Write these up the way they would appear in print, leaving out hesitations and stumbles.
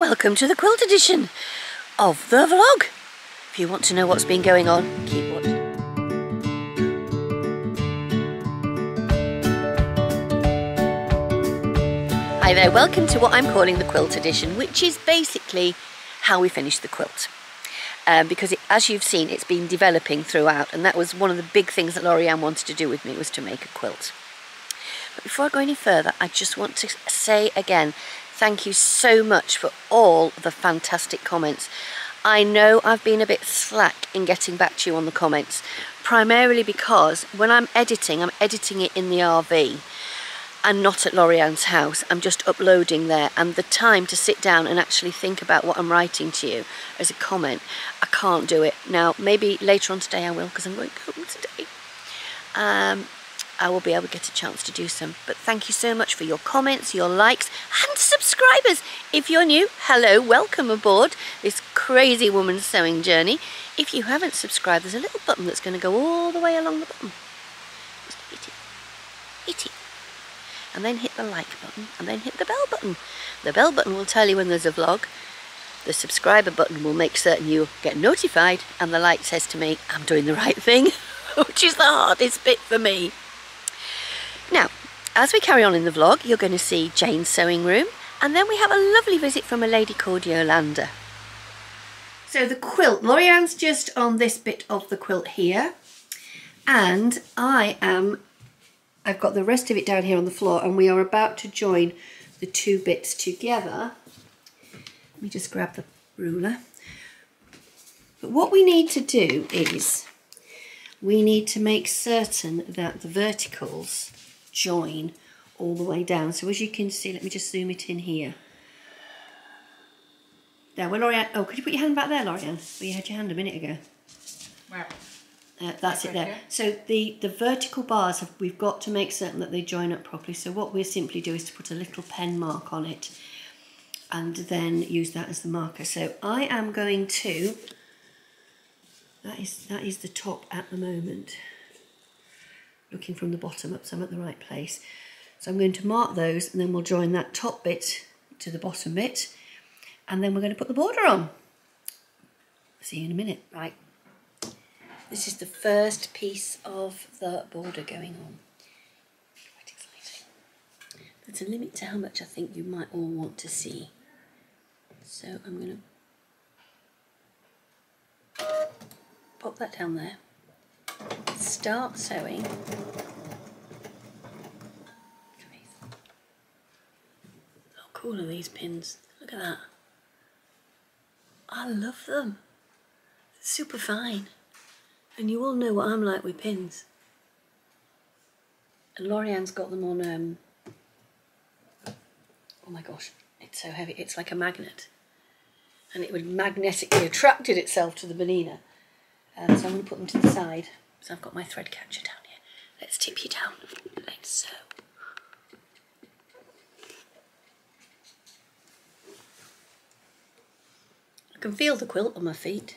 Welcome to the quilt edition of the vlog. If you want to know what's been going on, keep watching. Hi there, welcome to what I'm calling the quilt edition, which is basically how we finish the quilt. Because as you've seen, it's been developing throughout, and that was one of the big things that Loriann wanted to do with me, was to make a quilt. But before I go any further, I just want to say again, thank you so much for all the fantastic comments. I know I've been a bit slack in getting back to you on the comments, primarily because when I'm editing it in the RV and not at Loriann's house. I'm just uploading there, and the time to sit down and actually think about what I'm writing to you as a comment, I can't do it. Now, maybe later on today I will, because I'm going home today. I will be able to get a chance to do some. But thank you so much for your comments, your likes, and subscribers. If you're new, hello, welcome aboard this crazy woman's sewing journey. If you haven't subscribed, there's a little button that's going to go all the way along the bottom. Just hit it. Hit it. And then hit the like button, and then hit the bell button. The bell button will tell you when there's a vlog. The subscriber button will make certain you get notified, and the like says to me, I'm doing the right thing, which is the hardest bit for me. Now, as we carry on in the vlog, you're going to see Jane's sewing room, and then we have a lovely visit from a lady called Yolanda. So the quilt, Loriann's just on this bit of the quilt here, and I've got the rest of it down here on the floor, and we are about to join the two bits together. Let me just grab the ruler. But what we need to do is we need to make certain that the verticals join all the way down. So as you can see, let me just zoom it in here. There, well, Loriann, oh, could you put your hand back there, Loriann? Well, you had your hand a minute ago. Where? That's it there. So the vertical bars, we've got to make certain that they join up properly. So what we'll simply do is to put a little pen mark on it and then use that as the marker. So I am going to, that is the top at the moment, looking from the bottom up, so I'm at the right place. So I'm going to mark those, and then we'll join that top bit to the bottom bit, and then we're going to put the border on. See you in a minute. Right. This is the first piece of the border going on. Quite exciting. There's a limit to how much I think you might all want to see. So I'm going to pop that down there. Start sewing. How cool are these pins? Look at that. I love them. Super fine. And you all know what I'm like with pins. And Loriann's got them on, oh my gosh, it's so heavy. It's like a magnet. And it would magnetically attracted itself to the banana. So I'm going to put them to the side. So I've got my thread catcher down here. Let's tip you down. Let's sew. I can feel the quilt on my feet.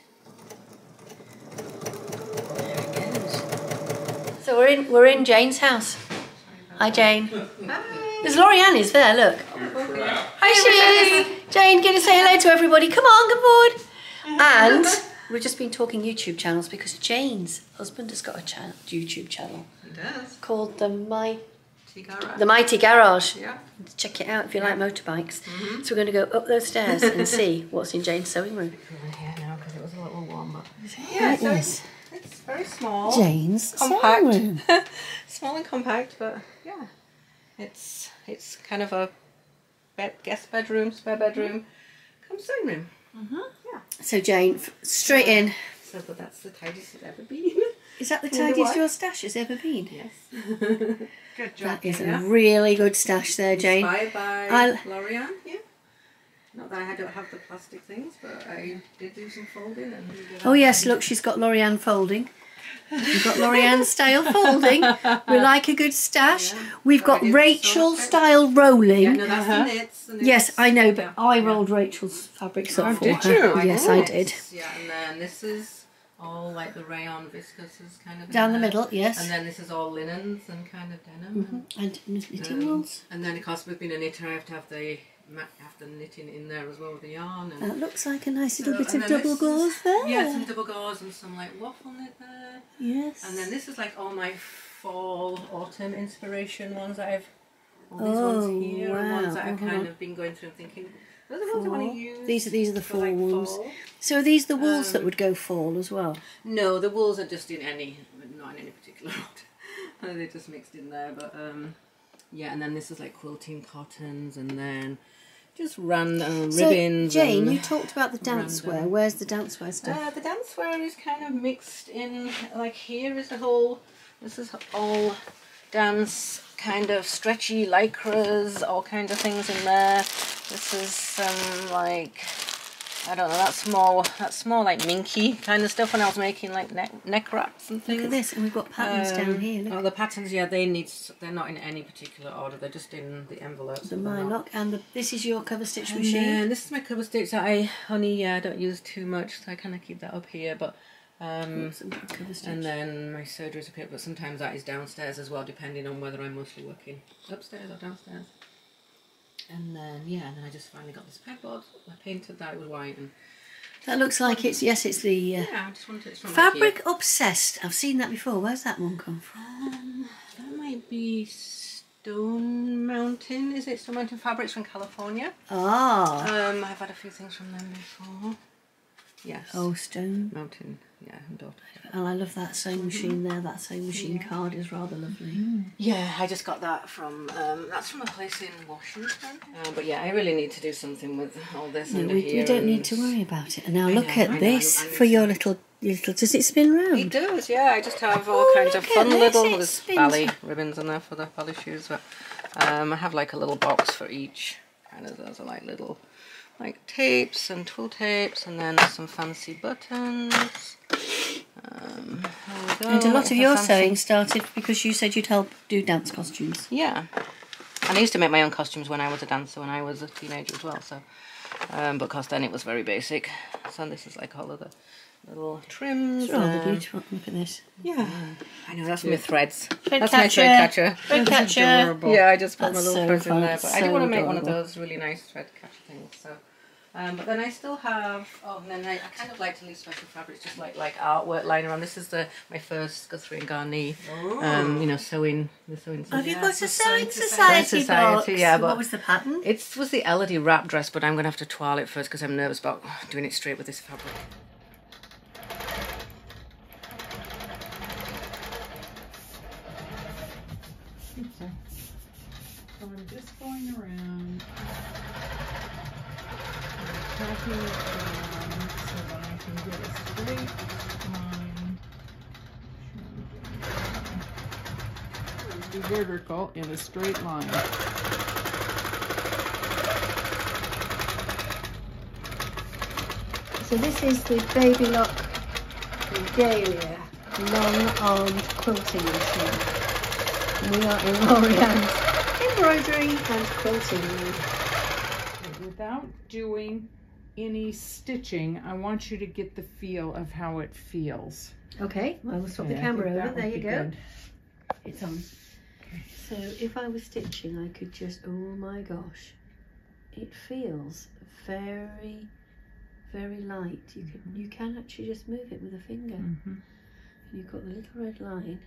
So we're in Jane's house. Hi, Jane. Hi. There's Loriann is there, look. Hi, she is. Jane, get to say hello to everybody. Come on, come forward. And we've just been talking YouTube channels because Jane's husband has got a YouTube channel. He does. Called the Mighty Garage. Yeah. Check it out if you like motorbikes. So we're going to go up those stairs and see what's in Jane's sewing room. Yeah, now because it was a little warm up. Yeah, it is. It's very small. Jane's compact. sewing room. Small and compact, but yeah, it's kind of a guest bedroom, spare bedroom, come sewing room. Yeah. So Jane, straight in. So that's the tidiest it's ever been. Is that the tidiest your stash has ever been? Yes. Good job. That is a really good stash there, Jane. Inspired by Loriann, yeah. Not that I don't have the plastic things, but I did do some folding. Oh yes, look, she's got Loriann folding. We've got Loriann style folding. We like a good stash. Yeah. We've got Rachel style rolling. Yeah, no, that's the knits. Yes, I know, but I rolled Rachel's fabrics up for her. Did you? Yes, I did. Yeah, and then this is all like the rayon viscoses kind of down the middle, yes. And then this is all linens and kind of denim. And knitting wools. And then, of course, with being a knitter, I have to have the have the knitting in there as well with the yarn. And that looks like a nice little bit and of then double gauze there. Yeah, some double gauze and some like waffle knit there. Yes. And then this is like all my fall, autumn inspiration ones that I've, all these ones here, and ones that I've kind of been going through and thinking, those are the ones I want to use. These are the fall like ones. fall. So are these the wools that would go fall as well? No, the wools are just in any, not in any particular order. They're just mixed in there, but yeah, and then this is like quilting cottons, and then just ribbons. So, Jane, you talked about the dancewear. Where's the dancewear stuff? The dancewear is kind of mixed in, like here is this is all dance kind of stretchy lycras, all kinds of things in there. This is some like, I don't know, that's more like minky kind of stuff when I was making like neck wraps and things. Look at this, and we've got patterns down here. Look. Oh, the patterns, yeah, they're not in any particular order, they're just in the envelopes. The mylock, and this is your cover stitch machine. And this is my cover stitch that I don't use too much, so I kind of keep that up here, but and then my serger is up here, but sometimes that is downstairs as well, depending on whether I'm mostly working upstairs or downstairs. And then, yeah, and then I just finally got this pegboard. I painted that, it was white. And that looks like it's, yes, it's the yeah, I just wanted it from Fabric Obsessed. I've seen that before. Where's that one come from? That might be Stone Mountain. Is it Stone Mountain Fabrics from California? Ah. I've had a few things from them before. Yes. Oh, Stone Mountain. Yeah, and daughter. And I love that sewing machine there. That sewing machine card is rather lovely. Yeah, I just got that from, that's from a place in Washington. But yeah, I really need to do something with all this under here. We don't need to worry about it. And now look at this for your little, does it spin round? It does, yeah. I just have all kinds of fun little, there's ballet ribbons in there for the ballet shoes. But I have like a little box for each. Kind of, those are like little, like tapes and twill tapes, and then some fancy buttons. And a lot of your sewing started because you said you'd help do dance costumes. Yeah, and I used to make my own costumes when I was a dancer, when I was a teenager as well. So, but of course then it was very basic. So this is like all of the little trims. It's rather beautiful. Look at this. Yeah, I know, that's my threads. That's my thread catcher. Thread catcher. Yeah, I just put my little so threads in there. But I do want to make one of adorable. those really nice thread catcher things. So. But then I still have, and then I kind of like to leave special fabrics, just like artwork lying around. This is my first Guthrie and Garni, you know, sewing. Have you got a sewing society box? Yeah, but what was the pattern? It was the Elodie wrap dress, but I'm going to have to toile it first because I'm nervous about doing it straight with this fabric. Okay. So I'm just going around. Tracking it down so that I can get a straight line. Be vertical in a straight line. So this is the Baby Lock Regalia long-armed quilting machine. And we are in Loriann's embroidery and quilting room. Without doing any stitching, I want you to get the feel of how it feels. Okay, I will swap the I camera think over. that There would you be go. good. It's on. Okay. So if I was stitching, I could just, oh my gosh, it feels very, very light. You can actually just move it with a finger. Mm-hmm. And you've got the little red line.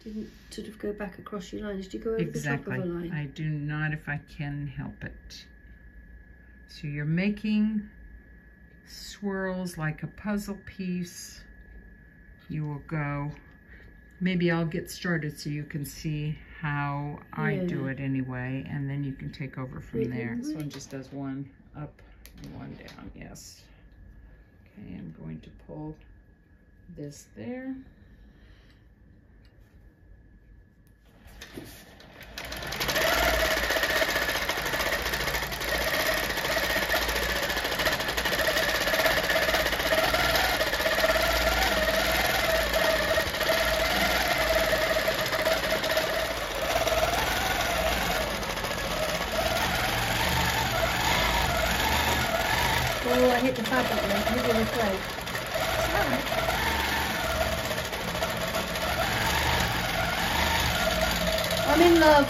Didn't sort of go back across your lines. Did you go over the top of a line? I do not if I can help it. So you're making swirls like a puzzle piece. You will go, maybe I'll get started so you can see how I do it anyway, and then you can take over from there. This one just does one up and one down, yes. Okay, I'm going to pull this there. Oh, I hit the fabric there. Middle of the thread. I'm in love.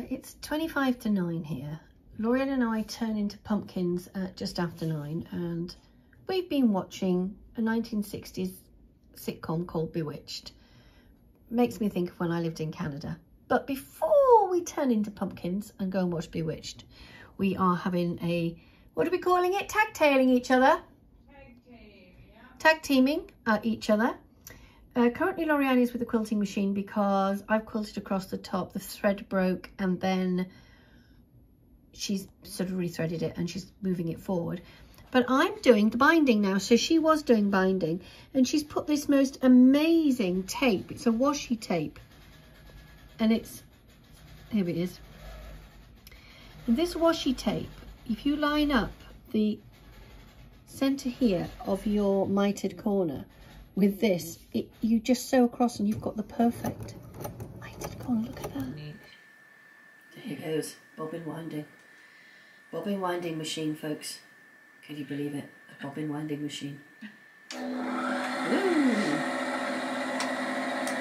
It's 25 to 9 here. Loriann and I turn into pumpkins at just after 9, and we've been watching a 1960s sitcom called Bewitched. Makes me think of when I lived in Canada. But before we turn into pumpkins and go and watch Bewitched, we are having a, what are we calling it? Tag-tailing each other. Tag teaming each other. Currently Loriann is with the quilting machine because I've quilted across the top, the thread broke, and then she's sort of rethreaded it and she's moving it forward. But I'm doing the binding now. So she was doing binding, and she's put this most amazing tape. It's a washi tape, and it's, here it is. And this washi tape, if you line up the center here of your mitered corner with this, you just sew across and you've got the perfect mitered corner. Look at that. There it goes, bobbin winding. Bobbin winding machine, folks. Can you believe it? A bobbin winding machine. Ooh.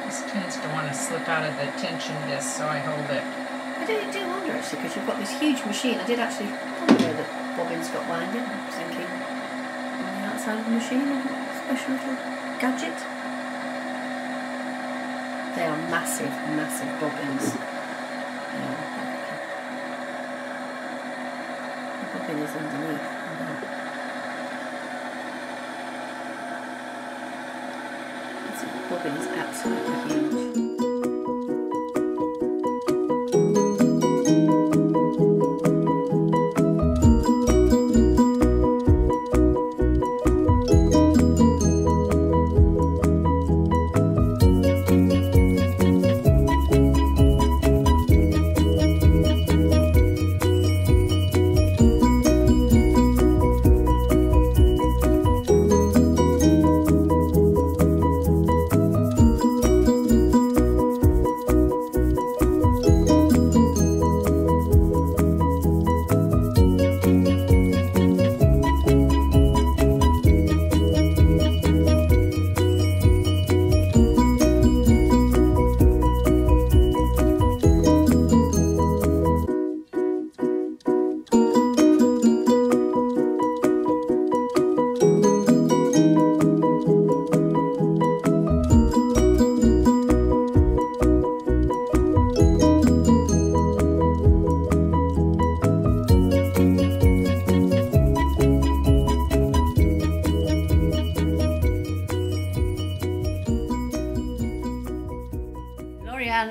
This tends to want to slip out of the tension disc, so I hold it. I do wonder actually, because you've got this huge machine. I did actually wonder that bobbins got winding. I was thinking on the outside of the machine, a special little gadget. They are massive, massive bobbins. The bobbin is underneath. The bobbin is absolutely huge.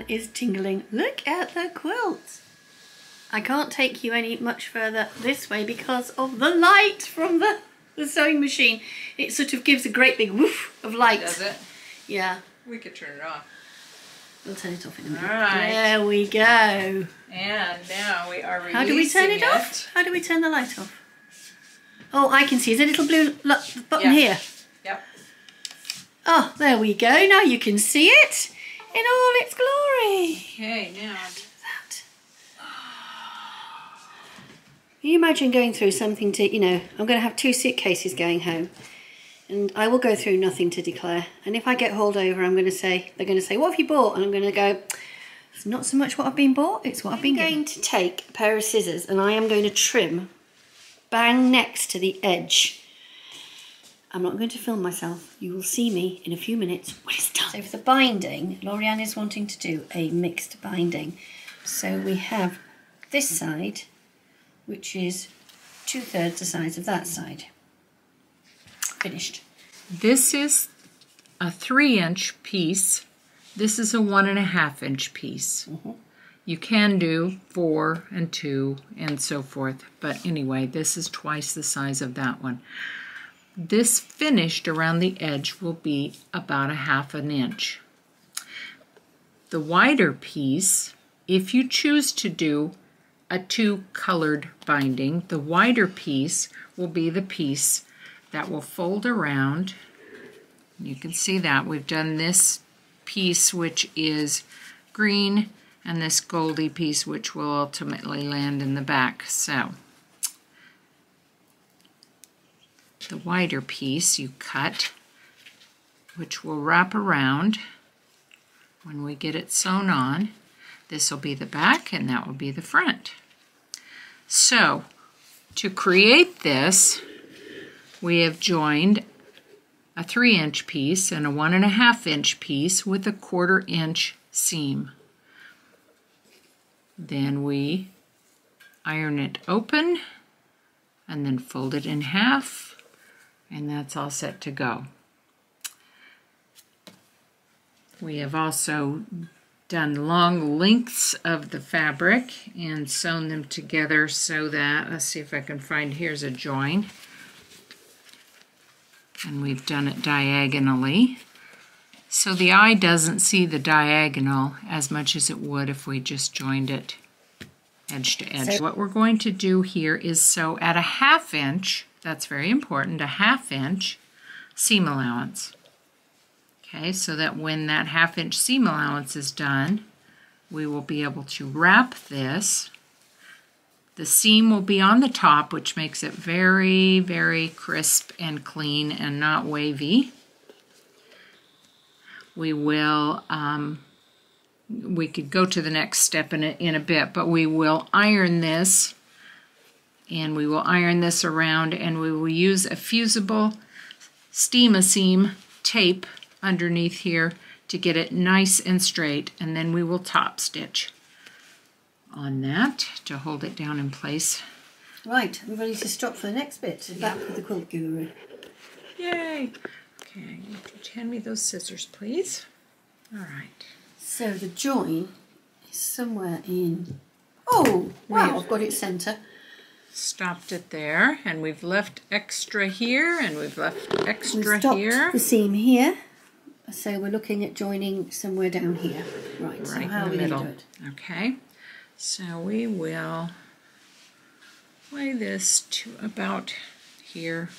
Is tingling. Look at the quilt. I can't take you any much further this way because of the light from the sewing machine. It sort of gives a great big woof of light. Does it? Yeah. We could turn it off. We'll turn it off in a minute. All right. There we go. And now we are releasing it. How do we turn it off? How do we turn the light off? Oh, I can see. There's a little blue button here. Yep. Oh, there we go. Now you can see it in all its glory. Okay, now. That. Can you imagine going through something to, you know, I'm going to have 2 suitcases going home, and I will go through nothing to declare. And if I get hauled over, I'm going to say, they're going to say, what have you bought? And I'm going to go, it's not so much what I've been bought, it's what I've been given. I'm going to take a pair of scissors and I am going to trim bang next to the edge. I'm not going to film myself. You will see me in a few minutes when it's done. So for the binding, Loriann is wanting to do a mixed binding. So we have this side, which is 2/3 the size of that side. Finished. This is a 3-inch piece. This is a 1.5-inch piece. You can do 4 and 2 and so forth. But anyway, this is twice the size of that one. This finished around the edge will be about 1/2 inch. The wider piece, if you choose to do a 2-colored binding, the wider piece will be the piece that will fold around. You can see that we've done this piece, which is green, and this goldy piece, which will ultimately land in the back. So the wider piece you cut, which will wrap around when we get it sewn on. This will be the back and that will be the front. So to create this, we have joined a 3-inch piece and a 1.5-inch piece with a 1/4 inch seam. Then we iron it open and then fold it in half, and that's all set to go. We have also done long lengths of the fabric and sewn them together so that, let's see if I can find, here's a join. And we've done it diagonally. So the eye doesn't see the diagonal as much as it would if we just joined it edge to edge. So what we're going to do here is sew at a 1/2 inch, that's very important, a 1/2 inch seam allowance. Okay, so that when that 1/2 inch seam allowance is done, we will be able to wrap this. The seam will be on the top, which makes it very, very crisp and clean and not wavy. We will, we could go to the next step in a bit, but we will iron this, and we will iron this around, and we will use a fusible steam-a-seam tape underneath here to get it nice and straight, and then we will top stitch on that to hold it down in place. Right, I'm ready to stop for the next bit. Back with the quilt guru. Yay! Okay, would you hand me those scissors, please? All right. So the join is somewhere in... Oh, wow, I've got it centre. Stopped it there, and we've left extra here, and we've left extra here. Stopped the seam here. So we're looking at joining somewhere down here. Right, so how are we going to do it? Okay, so we will lay this to about here.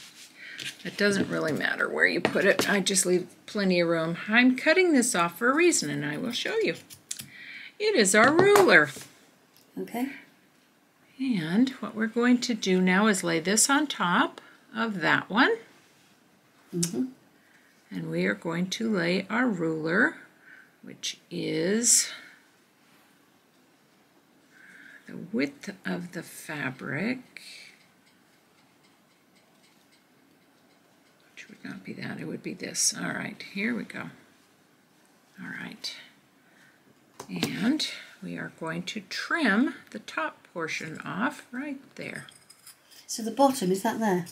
It doesn't really matter where you put it. I just leave plenty of room. I'm cutting this off for a reason, and I will show you. It is our ruler. Okay. And what we're going to do now is lay this on top of that one. Mm-hmm. And we are going to lay our ruler, which is the width of the fabric, which would not be that, it would be this. All right, here we go. All right. And we are going to trim the top portion off right there. So the bottom, is that there?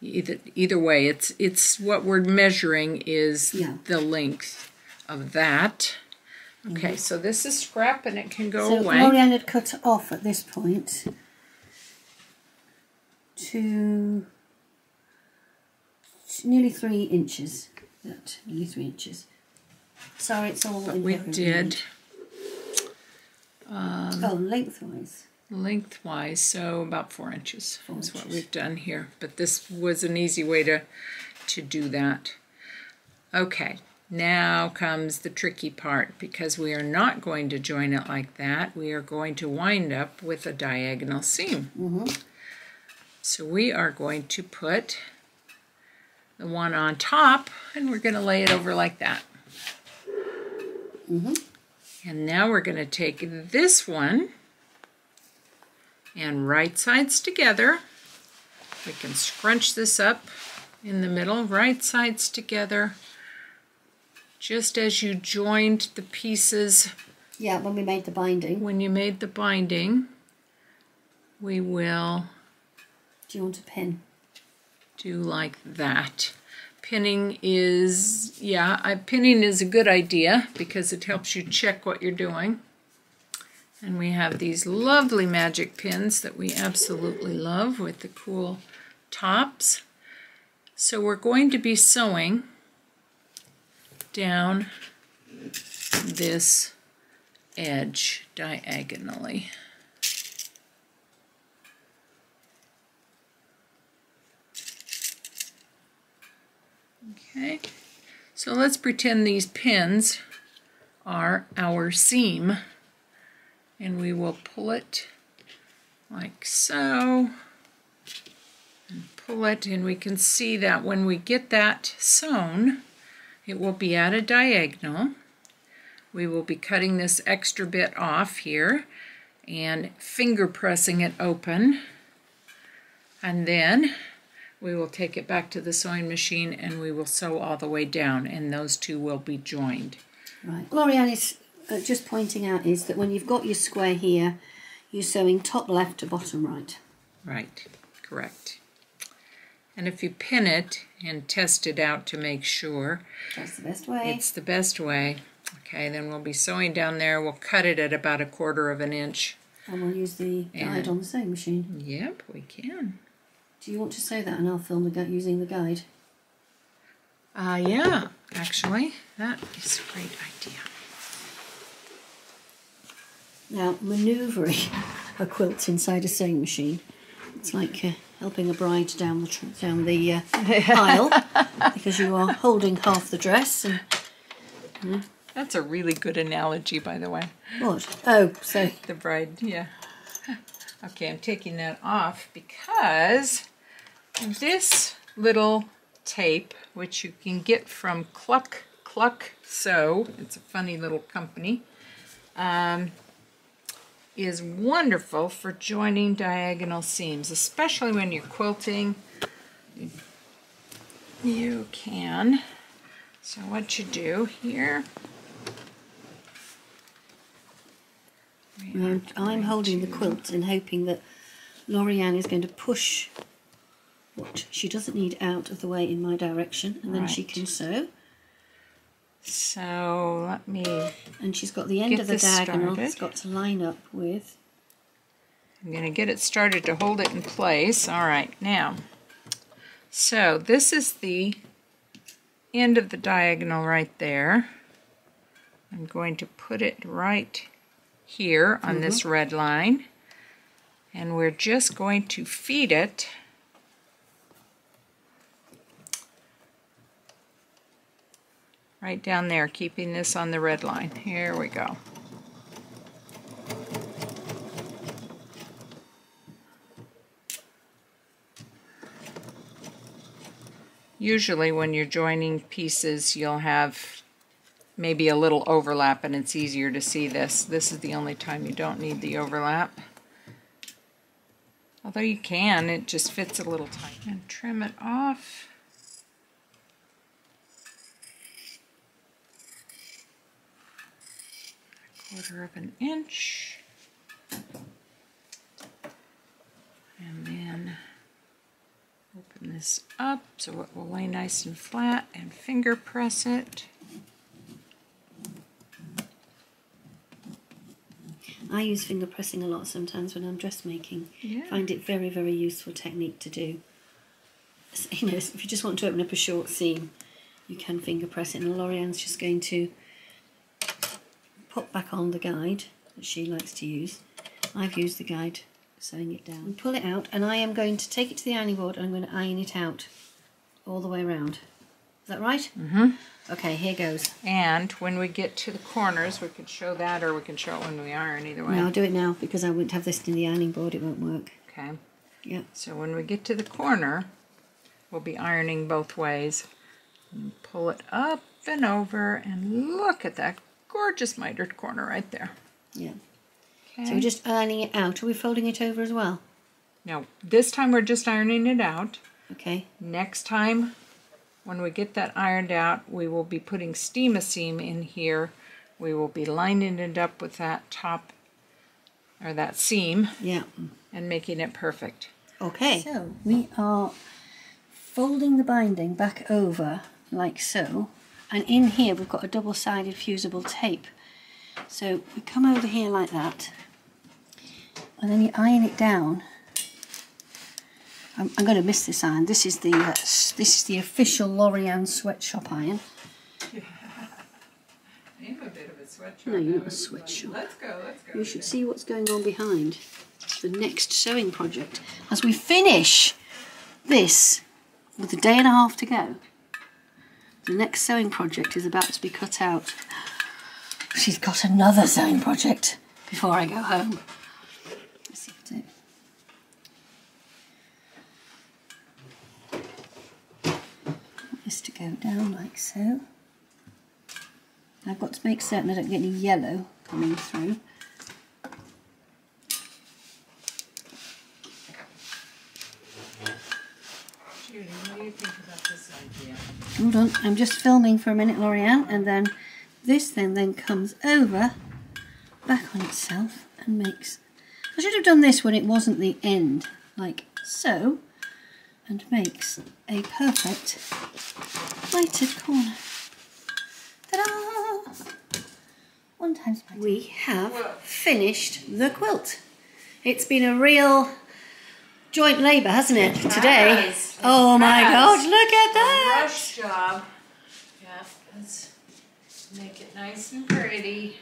Either way, it's what we're measuring is the length of that. Okay, so this is scrap and it can go away. So Loriann had cut off at this point to nearly 3 inches. Nearly 3 inches. Sorry, it's all but we did. Lengthwise. Lengthwise, so about 4 inches is what we've done here. But this was an easy way to do that. Okay, now comes the tricky part, because we are not going to join it like that. We are going to wind up with a diagonal seam. Mm-hmm. So we are going to put the one on top, and we're going to lay it over like that. Mm-hmm. And now we're going to take this one and right sides together. We can scrunch this up in the middle, right sides together, just as you joined the pieces. Yeah, when we made the binding. When you made the binding, we will... Do you want to pin? Do like that. Pinning is, pinning is a good idea because it helps you check what you're doing. And we have these lovely magic pins that we absolutely love with the cool tops. So we're going to be sewing down this edge diagonally. Okay, so let's pretend these pins are our seam, and we will pull it like so, and pull it, and we can see that when we get that sewn, it will be at a diagonal. we will be cutting this extra bit off here and finger pressing it open, and then we will take it back to the sewing machine and we will sew all the way down, and those two will be joined. Right. Loriann is just pointing out is that when you've got your square here, you're sewing top left to bottom right. Right, correct. And if you pin it and test it out to make sure, that's the best way. It's the best way. Okay, then we'll be sewing down there. We'll cut it at about 1/4 of an inch. And we'll use the guide on the sewing machine. Yep, we can. Do you want to sew that and I'll film using the guide? Yeah, actually, that is a great idea. Now, manoeuvring a quilt inside a sewing machine, it's like helping a bride down the aisle, because you are holding half the dress. And That's a really good analogy, by the way. what? Oh, so The bride, yeah. Okay, I'm taking that off because this little tape, which you can get from Cluck Sew, it's a funny little company, is wonderful for joining diagonal seams, especially when you're quilting. You can. So what you do here, I'm holding the quilt and hoping that Loriann is going to push what she doesn't need out of the way in my direction, and then she can sew. So let me... And she's got the end of the diagonal that's got to line up with... I'm going to get it started to hold it in place. All right, now, so this is the end of the diagonal right there. I'm going to put it right here on this red line, and we're just going to feed it right down there, keeping this on the red line. Here we go. Usually when you're joining pieces, you'll have maybe a little overlap and it's easier to see this. This is the only time you don't need the overlap. Although you can, it just fits a little tight. And trim it off. A 1/4 of an inch. And then open this up so it will lay nice and flat, and finger press it. I use finger pressing a lot sometimes when I'm dressmaking. Yeah. Find it very, very useful technique to do. You know, if you just want to open up a short seam, you can finger press it, and Loriann's just going to put back on the guide that she likes to use. I've used the guide, sewing it down. And pull it out, and I am going to take it to the ironing board and I'm going to iron it out all the way around. Is that right? Mm-hmm. Okay, here goes. And when we get to the corners, we can show that, or we can show it when we iron, either way. No, I'll do it now because I won't have this in the ironing board, it won't work. Okay. Yeah. So when we get to the corner, we'll be ironing both ways. And pull it up and over, and look at that gorgeous mitered corner right there. Yeah. Okay. So we're just ironing it out. Are we folding it over as well? No, this time we're just ironing it out. Okay. Next time, when we get that ironed out, we will be putting steam-a-seam in here. We will be lining it up with that top, or that seam, Yeah. and making it perfect. Okay. So we are folding the binding back over like so, and in here we've got a double-sided fusible tape. So we come over here like that, and then you iron it down. I'm going to miss this iron. This is the official Loriann sweatshop iron. I'm a bit of a sweatshop. No, you're not a sweatshop. Let's go. You should see what's going on behind the next sewing project. As we finish this, with a day and a half to go, the next sewing project is about to be cut out. She's got another sewing project before I go home. Let's see if it. Want this to go down like so. I've got to make certain I don't get any yellow coming through. Judy, what do you think about this idea? Hold on, I'm just filming for a minute, Loriann, and then this then comes over, back on itself, and makes... I should have done this when it wasn't the end, like so, and makes a perfect lighted corner. Ta-da! One times lighted. We have finished the quilt. It's been a real joint labour, hasn't it, today? Oh my God, look at that! Rush job. Yeah, let's make it nice and pretty.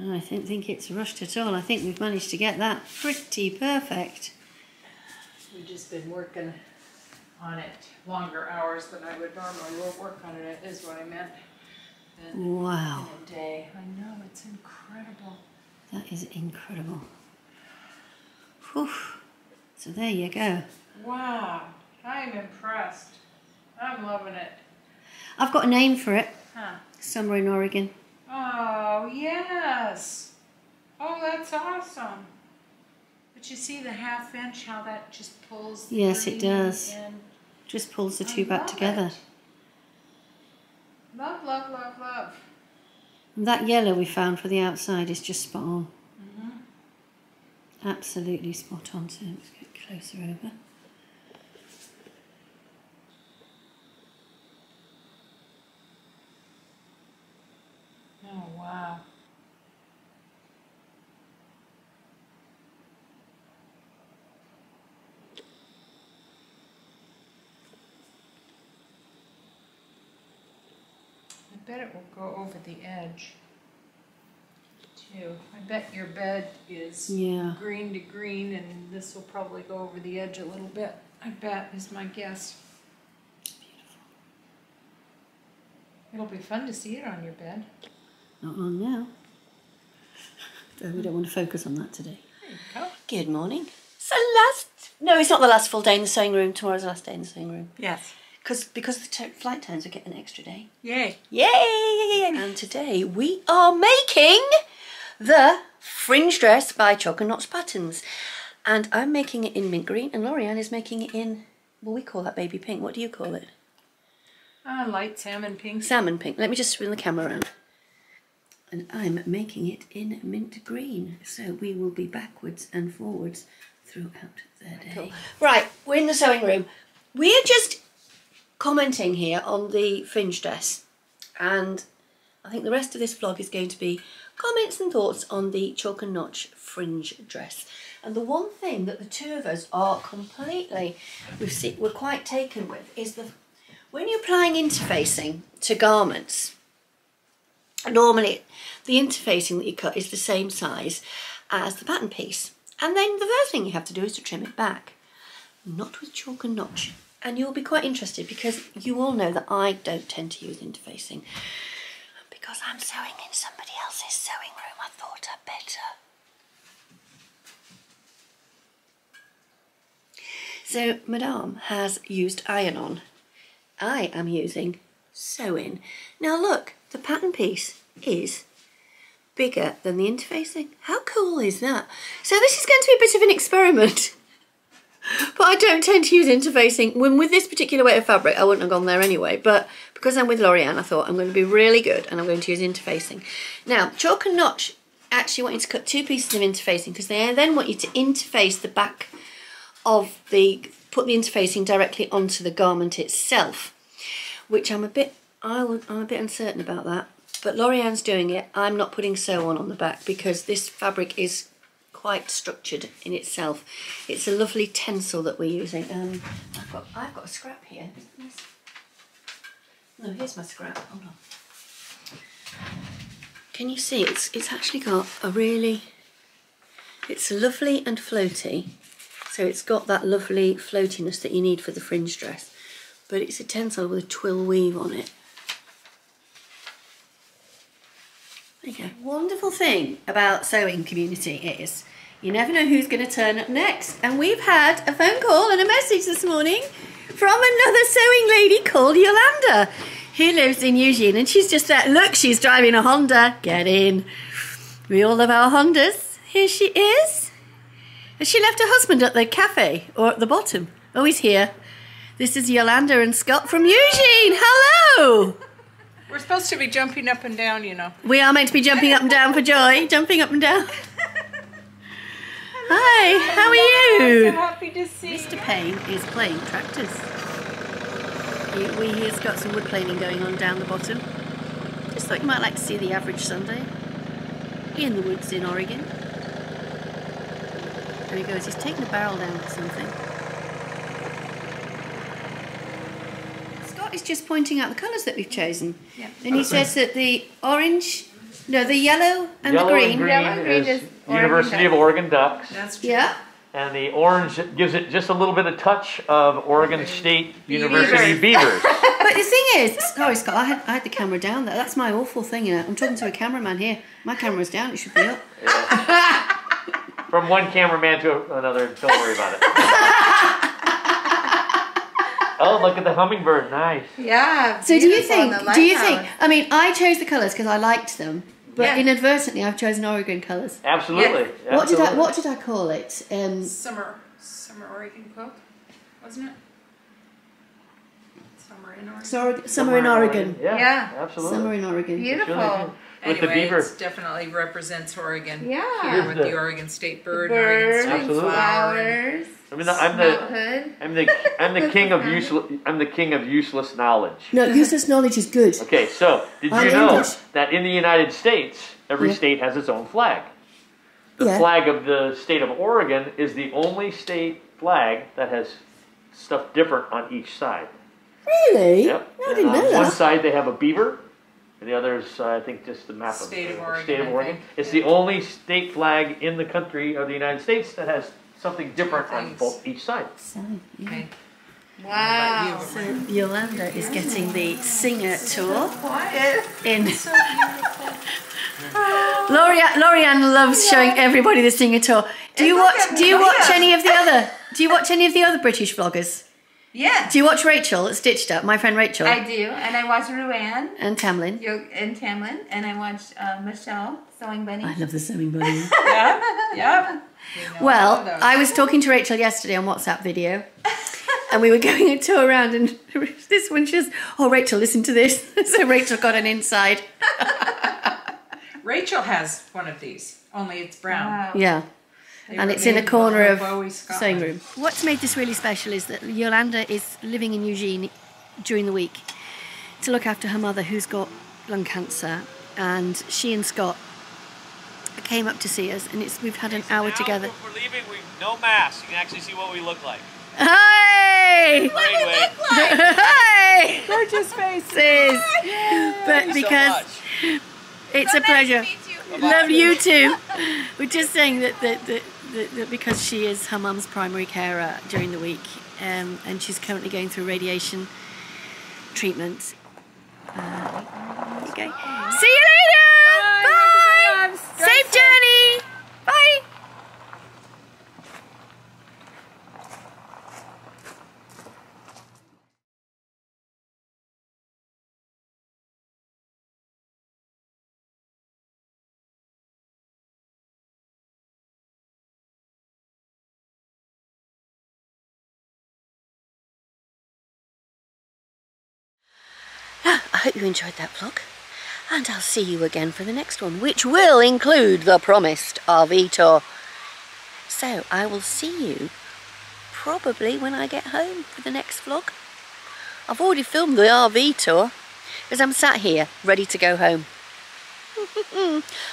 Oh, I don't think it's rushed at all. I think we've managed to get that pretty perfect. We've just been working on it longer hours than I would normally work on it, is what I meant. Wow. In a day. I know, it's incredible. That is incredible. Whew. So there you go. Wow, I'm impressed. I'm loving it. I've got a name for it. Huh. Somewhere in Oregon. Oh, yes. Oh, that's awesome. But you see the ½ inch, how that just pulls the Yes, it does. in. Just pulls the two back together. It. Love, love, love, love. And that yellow we found for the outside is just spot on. Absolutely spot on. So let's get closer over. Oh, wow. I bet it will go over the edge, too. I bet your bed is green to green, and this will probably go over the edge a little bit. I bet, is my guess. Beautiful. It'll be fun to see it on your bed. Not on now. So we don't want to focus on that today. There you go. Good morning. So no, it's not the last full day in the sewing room. Tomorrow's the last day in the sewing room. Yes. Because the flight times are getting an extra day. Yay. Yay! And today we are making the Fringe Dress by Chalk and Notch Patterns. And I'm making it in mint green, and Loriann is making it in, well, we call that baby pink. What do you call it? Light salmon pink. Salmon pink. Let me just spin the camera around. And I'm making it in mint green. So we will be backwards and forwards throughout the day. Cool. Right, we're in the sewing room. We're just commenting here on the Fringe Dress. And I think the rest of this vlog is going to be comments and thoughts on the Chalk and Notch Fringe Dress. And the one thing that the two of us are completely, we're quite taken with, is when you're applying interfacing to garments, normally the interfacing that you cut is the same size as the pattern piece. And then the first thing you have to do is to trim it back. Not with Chalk and Notch. And you'll be quite interested because you all know that I don't tend to use interfacing. Because I'm sewing in somebody else's sewing room, I thought I'd better. So Madame has used iron-on. I am using sew-in. Now look, the pattern piece is bigger than the interfacing. How cool is that? So this is going to be a bit of an experiment. But I don't tend to use interfacing. When with this particular weight of fabric, I wouldn't have gone there anyway. But because I'm with Loriann, I thought I'm going to be really good and I'm going to use interfacing. Now, Chalk and Notch actually want you to cut 2 pieces of interfacing because they then want you to interface the back of put the interfacing directly onto the garment itself, which I'm a bit uncertain about that. But Loriann's doing it. I'm not putting sew on the back because this fabric is quite structured in itself. It's a lovely tencel that we're using. I've got a scrap here. No, here's my scrap. Hold on. Can you see? It's actually got it's lovely and floaty. So it's got that lovely floatiness that you need for the fringe dress. But it's a tencel with a twill weave on it. There you go. Wonderful thing about sewing community is you never know who's going to turn up next. And we've had a phone call and a message this morning from another sewing lady called Yolanda, who lives in Eugene, and she's just there. Look, she's driving a Honda. Get in. We all love our Hondas. Here she is. Has she left her husband at the cafe or at the bottom? Oh, he's here. This is Yolanda and Scott from Eugene. Hello. We're supposed to be jumping up and down, you know. We are meant to be jumping up and down for joy. Jumping up and down. Hi, how are you? So happy to see Mr. Payne is playing tractors. He's got some wood planing going on down the bottom. Just thought you might like to see the average Sunday in the woods in Oregon. There he goes, he's taking the barrel down for something. Scott is just pointing out the colours that we've chosen. Yep. And he says that the orange, no, the yellow and the green. Yellow and green is University of Oregon Ducks. That's true. Yeah. And the orange gives it just a little bit of touch of Oregon State University Beavers. But the thing is, sorry Scott, I had the camera down there. That's my awful thing. I'm talking to a cameraman here. My camera's down, it should be up. Yeah. From one cameraman to another, don't worry about it. Oh, look at the hummingbird, nice. Yeah. So do you think, I mean, I chose the colours because I liked them, but inadvertently I've chosen Oregon colours. Absolutely. Yeah. What did I call it? Summer Oregon quilt, wasn't it? Summer in Oregon. Yeah, absolutely. Summer in Oregon. Beautiful. Really with anyway, the beaver. it definitely represents Oregon. Yeah. Here with the Oregon State bird, Birds, Oregon State flowers. I mean, I'm the king of useless. I'm the king of useless knowledge. No, useless knowledge is good. Okay, so did you know that in the United States, every state has its own flag? The flag of the state of Oregon is the only state flag that has stuff different on each side. Really? Yep. I didn't know that. On one side they have a beaver, and the other is, I think, just the map of State of Oregon. State of Oregon. It's the only state flag in the country of the United States that has something different on both each side. So, yeah. Okay. Wow. So Yolanda is getting the singer tour. In Loriann loves showing everybody the singer tour. Do you watch any of the other British vloggers? Yeah. Do you watch Rachel at Stitched Up? My friend Rachel. I do, and I watch Ruann. And Tamlin. And I watch Michelle, Sewing Bunny. I love the Sewing Bunny. Yeah. Well, I was talking to Rachel yesterday on WhatsApp video, and we were going a tour around, and this one, she says, "Oh, Rachel, listen to this." So Rachel got an inside. Rachel has one of these, only it's brown. Wow. Yeah. And it's in a corner of Bowie, sewing room. What's made this really special is that Yolanda is living in Eugene during the week to look after her mother who's got lung cancer, and she and Scott came up to see us, and we've had an hour together. We're leaving, no mask. You can actually see what we look like. Hey! Hey! Gorgeous faces. But because it's a pleasure. Love you too. We're just saying that because she is her mum's primary carer during the week, and she's currently going through radiation treatment. Okay. See you later. Bye. Safe journey. Bye. I hope you enjoyed that vlog, and I'll see you again for the next one, which will include the promised RV tour. So I will see you probably when I get home for the next vlog. I've already filmed the RV tour because I'm sat here ready to go home.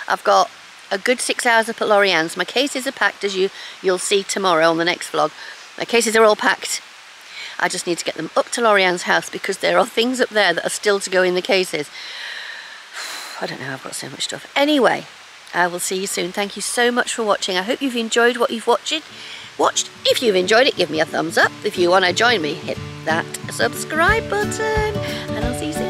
I've got a good 6 hours up at Loriann's. My cases are packed, as you'll see tomorrow on the next vlog. My cases are all packed. I just need to get them up to Loriann's house because there are things up there that are still to go in the cases. I don't know, I've got so much stuff. Anyway, I will see you soon. Thank you so much for watching. I hope you've enjoyed what you've watched. If you've enjoyed it, give me a thumbs up. If you want to join me, hit that subscribe button, and I'll see you soon.